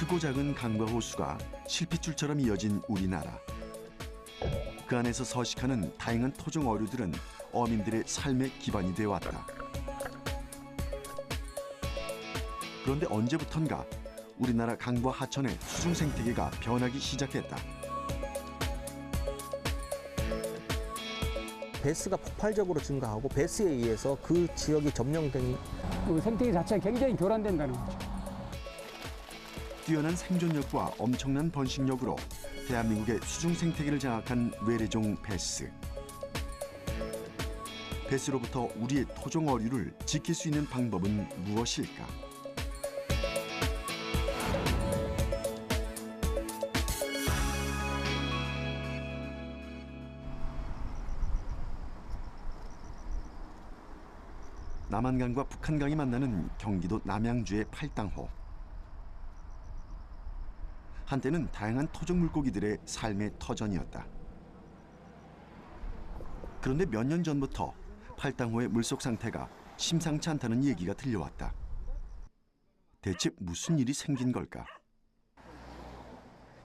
크고 작은 강과 호수가 실핏줄처럼 이어진 우리나라. 그 안에서 서식하는 다양한 토종 어류들은 어민들의 삶의 기반이 되어왔다. 그런데 언제부턴가 우리나라 강과 하천의 수중 생태계가 변하기 시작했다. 배스가 폭발적으로 증가하고 배스에 의해서 그 지역이 점령된 그 생태계 자체가 굉장히 교란된다는 거죠. 뛰어난 생존력과 엄청난 번식력으로 대한민국의 수중 생태계를 장악한 외래종 배스. 배스로부터 우리의 토종 어류를 지킬 수 있는 방법은 무엇일까? 남한강과 북한강이 만나는 경기도 남양주의 팔당호. 한때는 다양한 토종 물고기들의 삶의 터전이었다. 그런데 몇 년 전부터 팔당호의 물속 상태가 심상치 않다는 얘기가 들려왔다. 대체 무슨 일이 생긴 걸까?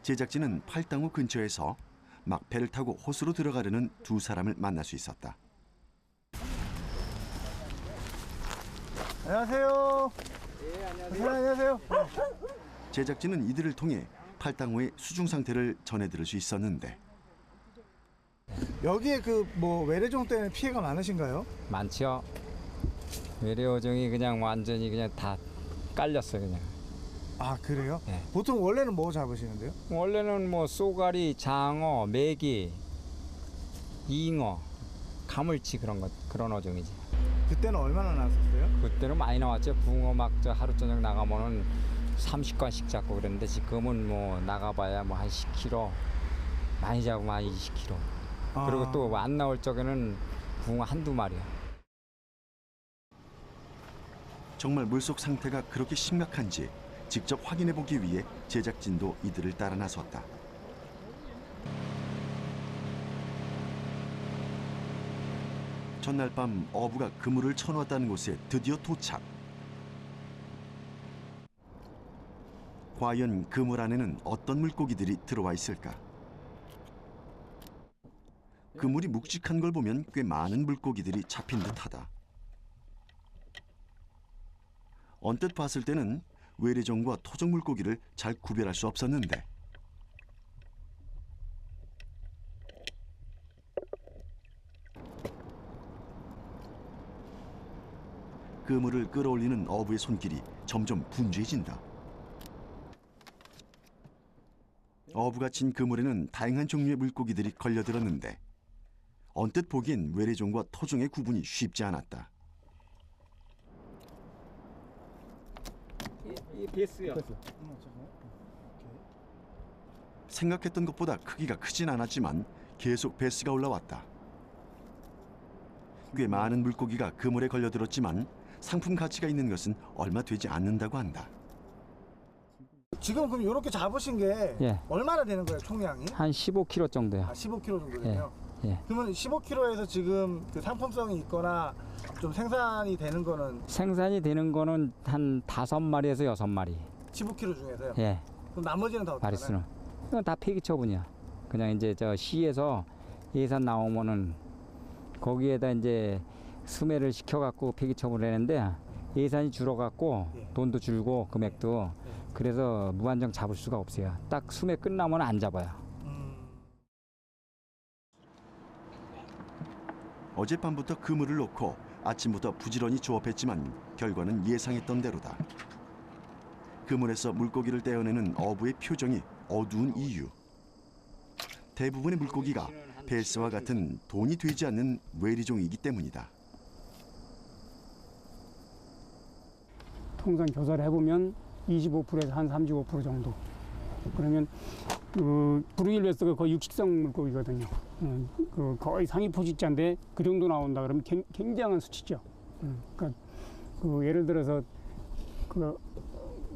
제작진은 팔당호 근처에서 막 배를 타고 호수로 들어가려는 두 사람을 만날 수 있었다. 안녕하세요. 네, 안녕하세요. 안녕하세요. 제작진은 이들을 통해 팔당호의 수중 상태를 전해 들을 수 있었는데 여기에 그 뭐 외래종 때문에 피해가 많으신가요? 많죠. 외래어종이 그냥 완전히 그냥 다 깔렸어 그냥. 아 그래요? 네. 보통 원래는 뭐 잡으시는데요? 원래는 뭐 쏘가리, 장어, 메기, 잉어, 가물치 그런 어종이지. 그때는 얼마나 나왔었어요? 그때는 많이 나왔죠. 붕어 막 저 하루 저녁 나가면은 30관씩 잡고 그랬는데 지금은 뭐 나가봐야 뭐 한 10kg, 많이 잡으면 한 20kg. 그리고 또 안 나올 적에는 붕어 한두 마리야. 정말 물속 상태가 그렇게 심각한지 직접 확인해 보기 위해 제작진도 이들을 따라 나섰다. 전날 밤 어부가 그물을 쳐놓았다는 곳에 드디어 도착. 과연 그물 안에는 어떤 물고기들이 들어와 있을까? 그물이 묵직한 걸 보면 꽤 많은 물고기들이 잡힌 듯하다. 언뜻 봤을 때는 외래종과 토종 물고기를 잘 구별할 수 없었는데 그물을 끌어올리는 어부의 손길이 점점 분주해진다. 어부가 친 그물에는 다양한 종류의 물고기들이 걸려들었는데 언뜻 보기엔 외래종과 토종의 구분이 쉽지 않았다. 이 베스요. 생각했던 것보다 크기가 크진 않았지만 계속 배스가 올라왔다. 꽤 많은 물고기가 그물에 걸려들었지만 상품 가치가 있는 것은 얼마 되지 않는다고 한다. 지금 그럼 이렇게 잡으신 게 예. 얼마나 되는 거예요, 총량이? 한 15kg 정도요. 아, 15kg 정도 되네요. 예. 그러면 15kg에서 지금 그 상품성이 있거나 좀 생산이 되는 거는 생산이 되는 거는 한 5마리에서 6마리. 15kg 중에서요? 예. 그럼 나머지는 다 어떻게 마리수는. 하나요? 이건 다 폐기 처분이야. 그냥 이제 저 시에서 예산 나오면은 거기에다 이제 수매를 시켜갖고 폐기 처분을 했는데 예산이 줄어갖고 예. 돈도 줄고 금액도 그래서 무한정 잡을 수가 없어요. 딱 수매 끝나면 안 잡아요. 어젯밤부터 그물을 놓고 아침부터 부지런히 조업했지만 결과는 예상했던 대로다. 그물에서 물고기를 떼어내는 어부의 표정이 어두운 이유. 대부분의 물고기가 베스와 같은 돈이 되지 않는 외래종이기 때문이다. 통상 조사를 해보면 25%에서 한 35% 정도. 그러면 그 브루일베스가 거의 육식성 물고기거든요. 그 거의 상위 포식자인데 그 정도 나온다 그러면 굉장한 수치죠. 그러니까 그 예를 들어서 그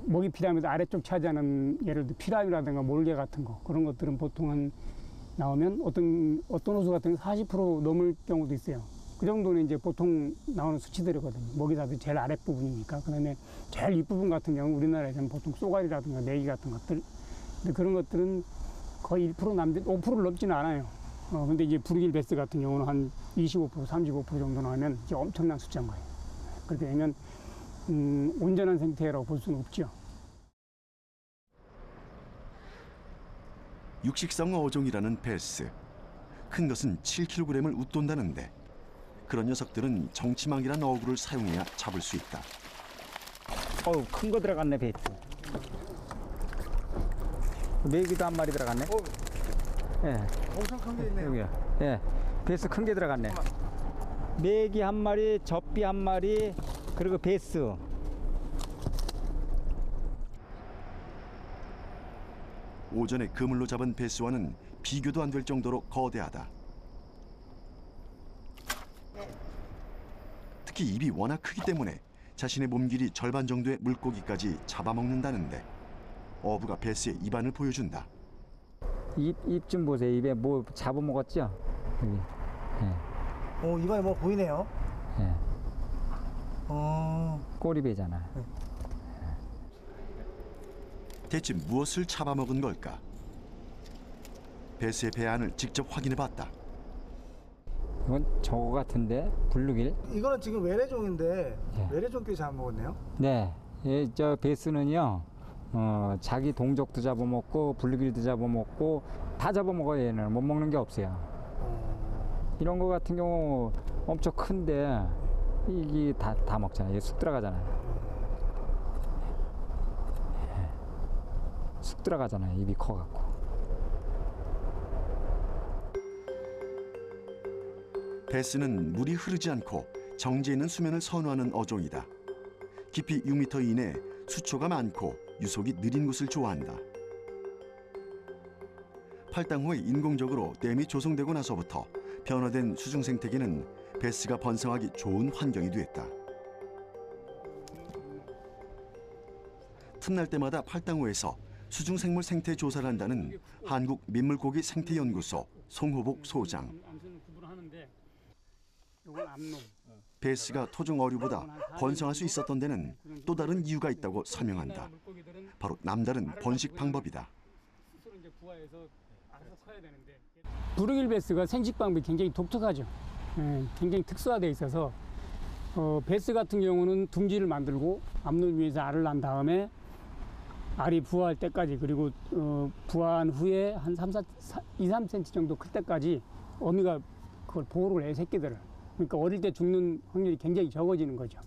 먹이 피라미드 아래쪽 차지하는 예를 들어 피라미라든가 몰개 같은 거 그런 것들은 보통 한 나오면 어떤 호수 같은 게 40% 넘을 경우도 있어요. 그 정도는 이제 보통 나오는 수치들이거든요. 먹이사슬 제일 아랫부분이니까. 그다음에 제일 윗부분 같은 경우 우리나라에서는 보통 쏘가리라든가 내기 같은 것들. 근데 그런 것들은 거의 1% 남짓 5%를 넘지는 않아요. 근데 이제 브루길 베스 같은 경우는 한 25%, 35% 정도 나오면 이제 엄청난 숫자인 거예요. 그렇게 되면 온전한 생태라고 볼 수는 없죠. 육식성 어종이라는 베스. 큰 것은 7kg을 웃돈다는데 그런 녀석들은 정치망이란 어구를 사용해야 잡을 수 있다. 어우, 큰 거 들어갔네, 베이트. 메기도 한 마리 들어갔네. 예. 엄청 큰 게 있네요. 여기요. 예. 베이스 큰 게 들어갔네. 메기 한 마리, 접비 한 마리, 그리고 베이스. 오전에 그물로 잡은 베스와는 비교도 안 될 정도로 거대하다. 특히 입이 워낙 크기 때문에 자신의 몸 길이 절반 정도의 물고기까지 잡아먹는다는데 어부가 베스의 입안을 보여준다. 입 좀 보세요. 입에 뭐 잡아먹었죠? 여기. 예. 이번에 뭐 보이네요. 예. 어, 꼬리배잖아. 대체 무엇을 잡아먹은 걸까? 베스의 배 안을 직접 확인해봤다. 이건 저거 같은데 블루길. 이거는 지금 외래종인데 예. 외래종끼리 잡아먹었네요. 네, 저 베스는요. 자기 동족도 잡아먹고 블루길도 잡아먹고 다 잡아먹어요. 얘는 못 먹는 게 없어요. 이런 거 같은 경우 엄청 큰데 이게 다 먹잖아요. 얘 쑥 들어가잖아요. 쑥 들어가잖아요. 입이 커갖고. 베스는 물이 흐르지 않고 정지해 있는 수면을 선호하는 어종이다. 깊이 6m 이내 수초가 많고 유속이 느린 곳을 좋아한다. 팔당 후에 인공적으로 댐이 조성되고 나서부터 변화된 수중 생태계는 베스가 번성하기 좋은 환경이 됐다. 틈날 때마다 팔당호에서 수중생물 생태 조사를 한다는 한국민물고기 생태연구소 송호복 소장. 암수는 구분하는데 이건 암놈. 베스가 토종 어류보다 번성할 수 있었던 데는 또 다른 이유가 있다고 설명한다. 바로 남다른 번식 방법이다. 스스로 이제 부화해서 알아서 커야 되는데 브루길 베스가 생식 방법이 굉장히 독특하죠. 굉장히 특수화되어 있어서 베스 같은 경우는 둥지를 만들고 암놈 위에서 알을 낳은 다음에 알이 부화할 때까지 그리고 부화한 후에 한 2-3cm 정도 클 때까지 어미가 그걸 보호를 해요, 새끼들을. 그러니까 어릴 때 죽는 확률이 굉장히 적어지는 거죠.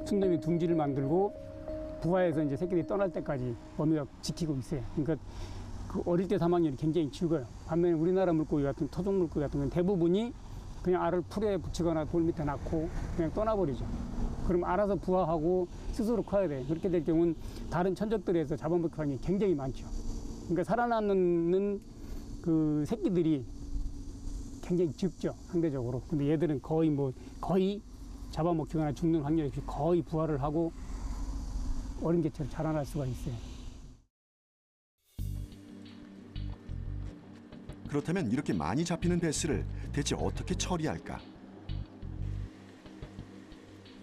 순놈이 둥지를 만들고 부화해서 이제 새끼들이 떠날 때까지 어미가 지키고 있어요. 그러니까 그 어릴 때 사망률이 굉장히 적어요. 반면에 우리나라 물고기 같은 토종 물고기 같은 건 대부분이 그냥 알을 풀에 붙이거나 돌 밑에 놔고 그냥 떠나버리죠. 그럼 알아서 부화하고 스스로 커야 돼요. 그렇게 될 경우는 다른 천적들에서 잡아먹힐 확률이 굉장히 많죠. 그러니까 살아남는 그 새끼들이 굉장히 적죠, 상대적으로. 근데 얘들은 거의 잡아먹히거나 죽는 확률이 없이 거의 부화를 하고 어린 개체로 자라날 수가 있어요. 그렇다면 이렇게 많이 잡히는 베스를 대체 어떻게 처리할까?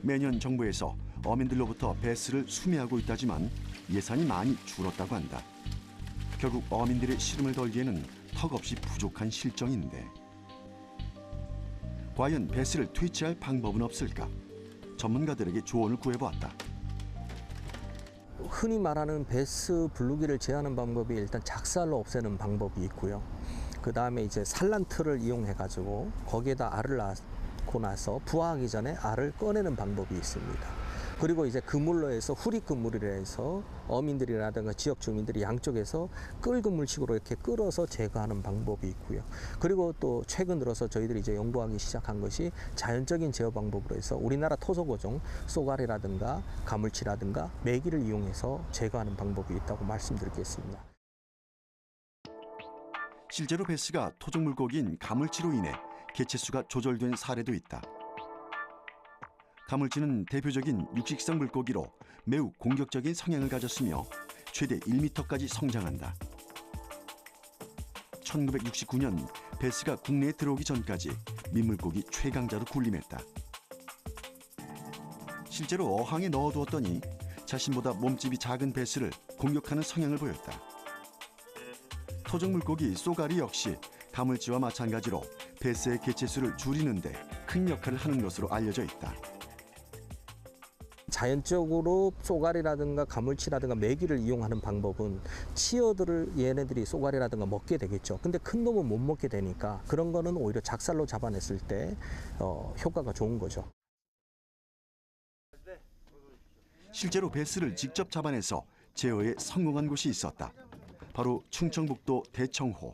매년 정부에서 어민들로부터 베스를 수매하고 있다지만 예산이 많이 줄었다고 한다. 결국 어민들의 시름을 덜기에는 턱없이 부족한 실정인데 과연 베스를 퇴치할 방법은 없을까? 전문가들에게 조언을 구해보았다. 흔히 말하는 베스 블루기를 제하는 방법이 일단 작살로 없애는 방법이 있고요. 그 다음에 이제 산란틀을 이용해 가지고 거기에다 알을 낳고 나서 부화하기 전에 알을 꺼내는 방법이 있습니다. 그리고 이제 그물로 해서 후리그물이라 해서 어민들이라든가 지역 주민들이 양쪽에서 끌그물식으로 이렇게 끌어서 제거하는 방법이 있고요. 그리고 또 최근 들어서 저희들이 이제 연구하기 시작한 것이 자연적인 제어 방법으로 해서 우리나라 토속어종 쏘가리라든가 가물치라든가 메기를 이용해서 제거하는 방법이 있다고 말씀드리겠습니다. 실제로 베스가 토종 물고기인 가물치로 인해 개체수가 조절된 사례도 있다. 가물치는 대표적인 육식성 물고기로 매우 공격적인 성향을 가졌으며 최대 1m까지 성장한다. 1969년 베스가 국내에 들어오기 전까지 민물고기 최강자로 군림했다. 실제로 어항에 넣어두었더니 자신보다 몸집이 작은 베스를 공격하는 성향을 보였다. 토종 물고기 쏘가리 역시 가물치와 마찬가지로 베스의 개체수를 줄이는 데 큰 역할을 하는 것으로 알려져 있다. 자연적으로 쏘가리라든가 가물치라든가 메기를 이용하는 방법은 치어들을 얘네들이 쏘가리라든가 먹게 되겠죠. 근데 큰 놈은 못 먹게 되니까 그런 거는 오히려 작살로 잡아냈을 때 효과가 좋은 거죠. 실제로 베스를 직접 잡아내서 제어에 성공한 곳이 있었다. 바로 충청북도 대청호.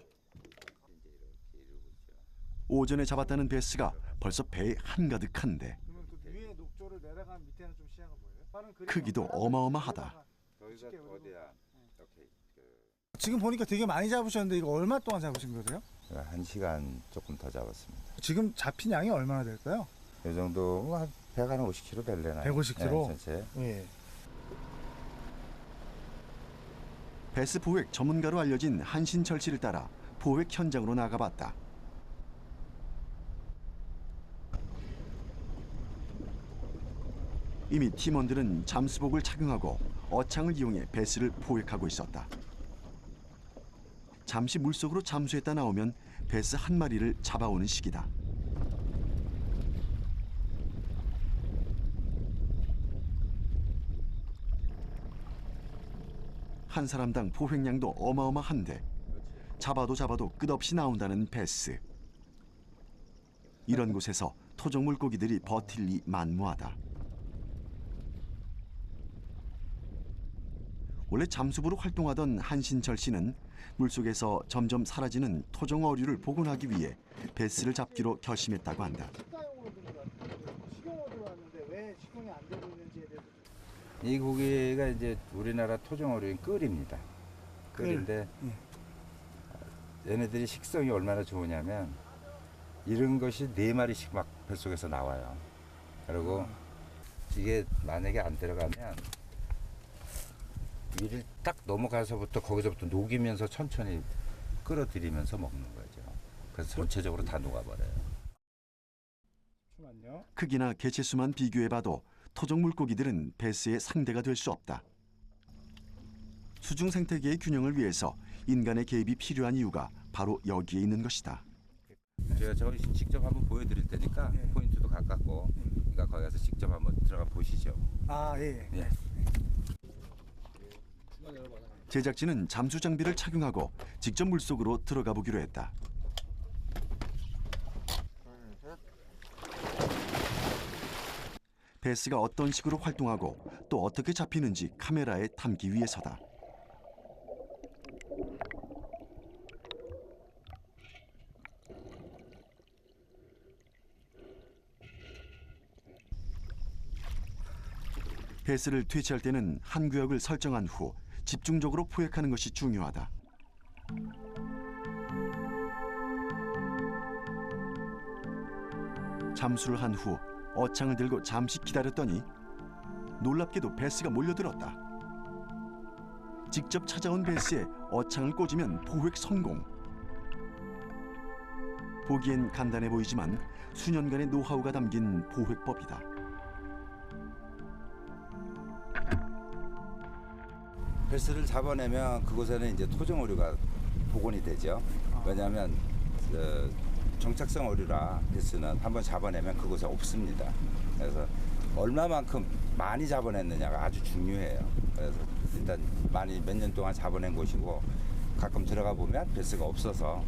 오전에 잡았다는 베스가 벌써 배에 한가득한데 그러면 그 위에 녹조를 내려간 밑에는 좀 시야가 보여요? 크기도 어마어마하다. 거기가 어디야? 오케이. 지금 보니까 되게 많이 잡으셨는데 이거 얼마 동안 잡으신 거세요? 1시간 조금 더 잡았습니다. 지금 잡힌 양이 얼마나 될까요? 이 정도 한 150kg 될래나요? 150kg? 전체. 예. 베스 포획 전문가로 알려진 한신철 씨를 따라 포획 현장으로 나가봤다. 이미 팀원들은 잠수복을 착용하고 어창을 이용해 베스를 포획하고 있었다. 잠시 물속으로 잠수했다 나오면 베스 한 마리를 잡아오는 시기다. 한 사람당 포획량도 어마어마한데 잡아도 끝없이 나온다는 베스. 이런 곳에서 토종 물고기들이 버틸 리 만무하다. 원래 잠수부로 활동하던 한신철 씨는 물속에서 점점 사라지는 토종 어류를 복원하기 위해 베스를 잡기로 결심했다고 한다. 식사용으로 들어왔는데 식용으로 들어왔는데 왜 식용이 안 되고 있는지에 대해서 이 고기가 이제 우리나라 토종 어류인 끌입니다. 끌인데 얘네들이 식성이 얼마나 좋으냐면 이런 것이 4마리씩 막 뱃속에서 나와요. 그리고 이게 만약에 안 들어가면 위를 딱 넘어가서부터 거기서부터 녹이면서 천천히 끌어들이면서 먹는 거죠. 그래서 전체적으로 다 녹아버려요. 잠깐만요. 크기나 개체수만 비교해봐도 토종 물고기들은 베스의 상대가 될 수 없다. 수중 생태계의 균형을 위해서 인간의 개입이 필요한 이유가 바로 여기에 있는 것이다. 제가 저희 직접 한번 보여드릴 테니까 포인트도 가깝고 그러니까 거기 가서 직접 한번 들어가 보시죠. 아 예. 예. 제작진은 잠수 장비를 착용하고 직접 물속으로 들어가 보기로 했다. 베스가 어떤 식으로 활동하고 또 어떻게 잡히는지 카메라에 담기 위해서다. 베스를 퇴치할 때는 한 구역을 설정한 후 집중적으로 포획하는 것이 중요하다. 잠수를 한 후 어창을 들고 잠시 기다렸더니 놀랍게도 베스가 몰려들었다. 직접 찾아온 베스에 어창을 꽂으면 포획 성공. 보기엔 간단해 보이지만 수년간의 노하우가 담긴 포획법이다. 베스를 잡아내면 그곳에는 이제 토종 어류가 복원이 되죠. 왜냐하면 정착성 어류라 베스는 한번 잡아내면 그곳에 없습니다. 그래서 얼마만큼 많이 잡아냈느냐가 아주 중요해요. 그래서 일단 많이 몇 년 동안 잡아낸 곳이고 가끔 들어가 보면 베스가 없어서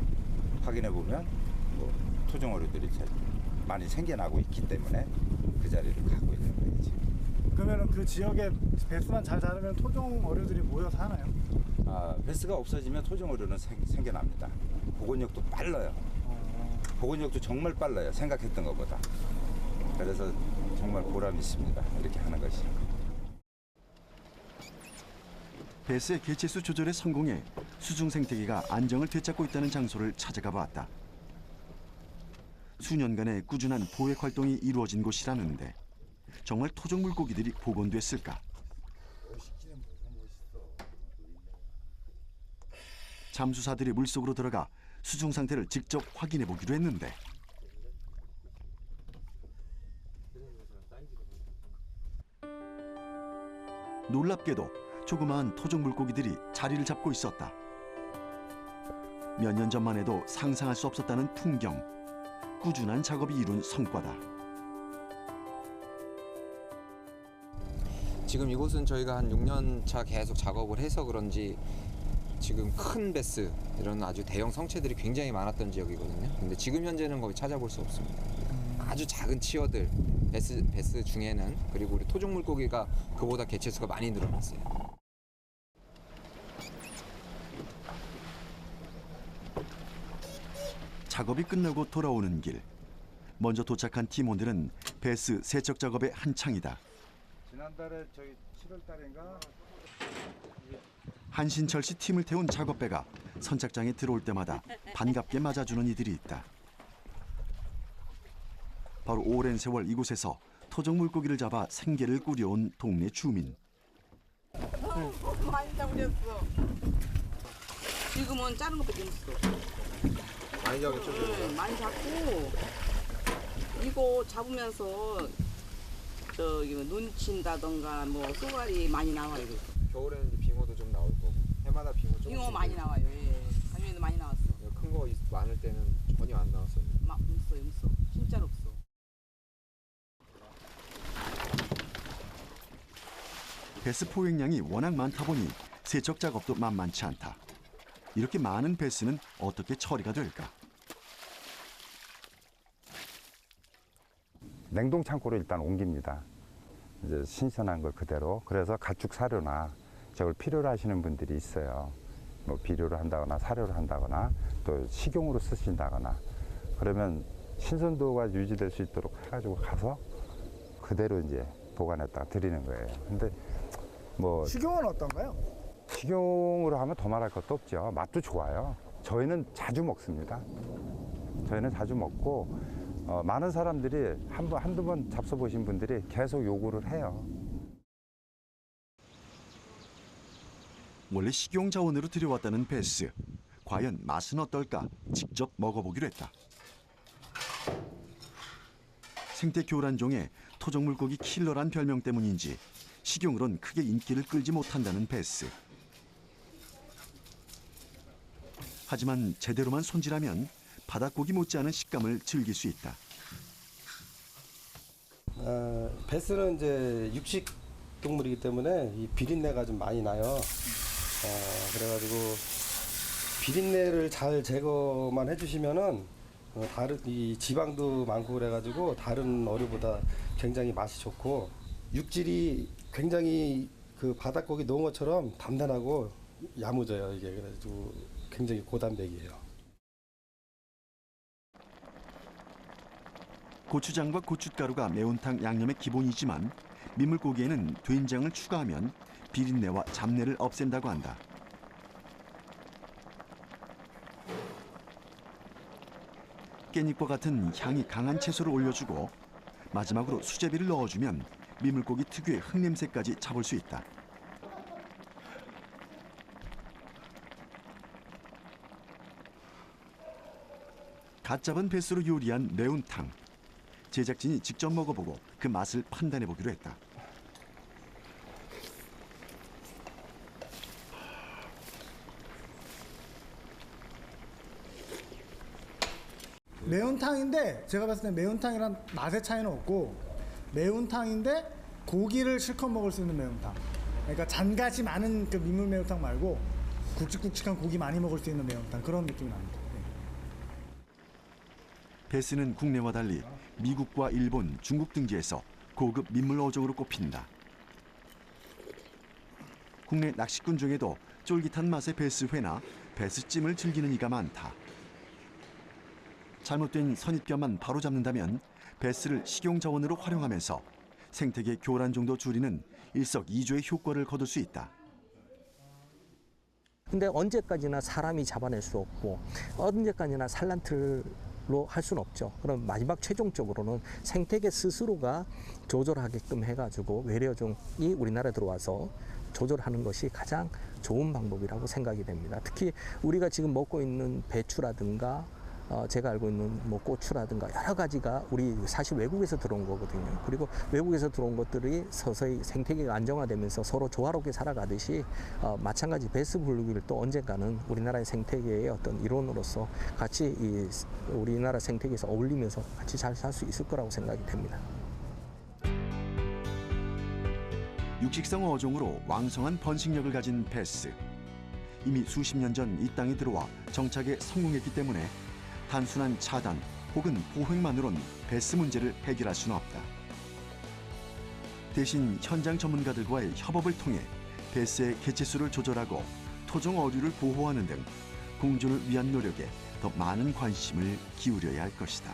확인해 보면 뭐 토종 어류들이 많이 생겨나고 있기 때문에 그 자리를 가고 있는 거예요. 지금. 그러면 그 지역에 베스만 잘 자르면 토종 어류들이 모여서 하나요? 베스가 없어지면 토종 어류는 생겨납니다. 복원력도 빨라요. 복원력도 정말 빨라요. 생각했던 것보다. 그래서 정말 보람 있습니다. 이렇게 하는 것이. 베스의 개체수 조절에 성공해 수중 생태계가 안정을 되찾고 있다는 장소를 찾아가 보았다. 수년간의 꾸준한 포획 활동이 이루어진 곳이라는데 정말 토종 물고기들이 복원됐을까? 잠수사들이 물속으로 들어가 수중 상태를 직접 확인해 보기로 했는데 놀랍게도 조그마한 토종 물고기들이 자리를 잡고 있었다. 몇 년 전만 해도 상상할 수 없었다는 풍경, 꾸준한 작업이 이룬 성과다. 지금 이곳은 저희가 한 6년 차 계속 작업을 해서 그런지 지금 큰 베스, 이런 아주 대형 성체들이 굉장히 많았던 지역이거든요. 근데 지금 현재는 거의 찾아볼 수 없습니다. 아주 작은 치어들, 베스 중에는, 그리고 우리 토종 물고기가 그보다 개체수가 많이 늘어났어요. 작업이 끝나고 돌아오는 길. 먼저 도착한 팀원들은 베스 세척 작업에 한창이다. 지난달에 저희 7월 달인가 한신철 씨 팀을 태운 작업배가 선착장에 들어올 때마다 반갑게 맞아주는 이들이 있다. 바로 오랜 세월 이곳에서 토종 물고기를 잡아 생계를 꾸려온 동네 주민. 많이 잡으렸어. 지금은 작은 것밖에 없어. 많이 잡았죠? 네, 많이 잡고 이거 잡으면서 저기 눈친다던가 뭐 쏘가리 많이 나와요. 겨울에는 이제 빙어도 좀 나올 거고, 해마다 빙어 좀. 빙어 많이 나와요. 예. 작년에도 많이 나왔어. 큰 거 많을 때는 전혀 안 나왔어요. 막 없어. 진짜로 없어. 베스 포획량이 워낙 많다 보니 세척 작업도 만만치 않다. 이렇게 많은 베스는 어떻게 처리가 될까? 냉동 창고로 일단 옮깁니다. 이제 신선한 걸 그대로. 그래서 가축 사료나 저걸 필요로 하시는 분들이 있어요. 뭐 비료를 한다거나 사료를 한다거나 또 식용으로 쓰신다거나 그러면 신선도가 유지될 수 있도록 해가지고 가서 그대로 이제 보관했다가 드리는 거예요. 근데 뭐 식용은 어떤가요? 식용으로 하면 더 말할 것도 없죠. 맛도 좋아요. 저희는 자주 먹습니다. 저희는 자주 먹고 많은 사람들이 한두 번 잡숴보신 분들이 계속 요구를 해요. 원래 식용 자원으로 들여왔다는 베스. 과연 맛은 어떨까? 직접 먹어보기로 했다. 생태 교란종의 토종 물고기 킬러란 별명 때문인지 식용으론 크게 인기를 끌지 못한다는 베스. 하지만 제대로만 손질하면 바닷고기 못지않은 식감을 즐길 수 있다. 베스는 이제 육식 동물이기 때문에 이 비린내가 좀 많이 나요. 그래가지고 비린내를 잘 제거만 해주시면은 다른 이 지방도 많고 그래가지고 다른 어류보다 굉장히 맛이 좋고 육질이 굉장히 그 바닷고기 농어처럼 단단하고 야무져요. 이게 그래가지고 굉장히 고단백이에요. 고추장과 고춧가루가 매운탕 양념의 기본이지만 민물고기에는 된장을 추가하면 비린내와 잡내를 없앤다고 한다. 깻잎과 같은 향이 강한 채소를 올려주고 마지막으로 수제비를 넣어주면 민물고기 특유의 흙냄새까지 잡을 수 있다. 갓 잡은 베스로 요리한 매운탕. 제작진이 직접 먹어보고 그 맛을 판단해보기로 했다. 매운탕인데 제가 봤을 때 매운탕이란 맛의 차이는 없고 매운탕인데 고기를 실컷 먹을 수 있는 매운탕. 그러니까 잔갓이 많은 그 민물 매운탕 말고 굵직굵직한 고기 많이 먹을 수 있는 매운탕 그런 느낌이 납니다. 베스는 국내와 달리 미국과 일본, 중국 등지에서 고급 민물 어종으로 꼽힌다. 국내 낚시꾼 중에도 쫄깃한 맛의 베스회나 베스찜을 즐기는 이가 많다. 잘못된 선입견만 바로잡는다면 베스를 식용 자원으로 활용하면서 생태계 교란 정도 줄이는 일석이조의 효과를 거둘 수 있다. 근데 언제까지나 사람이 잡아낼 수 없고 언제까지나 산란틀로 할 수는 없죠. 그럼 마지막 최종적으로는 생태계 스스로가 조절하게끔 해가지고 외래어종이 우리나라에 들어와서 조절하는 것이 가장 좋은 방법이라고 생각이 됩니다. 특히 우리가 지금 먹고 있는 배추라든가 제가 알고 있는 뭐 고추라든가 여러 가지가 우리 사실 외국에서 들어온 거거든요. 그리고 외국에서 들어온 것들이 서서히 생태계가 안정화되면서 서로 조화롭게 살아가듯이 마찬가지 베스 블루기를 또 언젠가는 우리나라의 생태계의 어떤 일원으로서 같이 이 우리나라 생태계에서 어울리면서 같이 잘 살 수 있을 거라고 생각이 됩니다. 육식성 어종으로 왕성한 번식력을 가진 베스. 이미 수십 년 전 이 땅에 들어와 정착에 성공했기 때문에 단순한 차단 혹은 보획만으론 베스 문제를 해결할 수는 없다. 대신 현장 전문가들과의 협업을 통해 베스의 개체수를 조절하고 토종 어류를 보호하는 등 공존을 위한 노력에 더 많은 관심을 기울여야 할 것이다.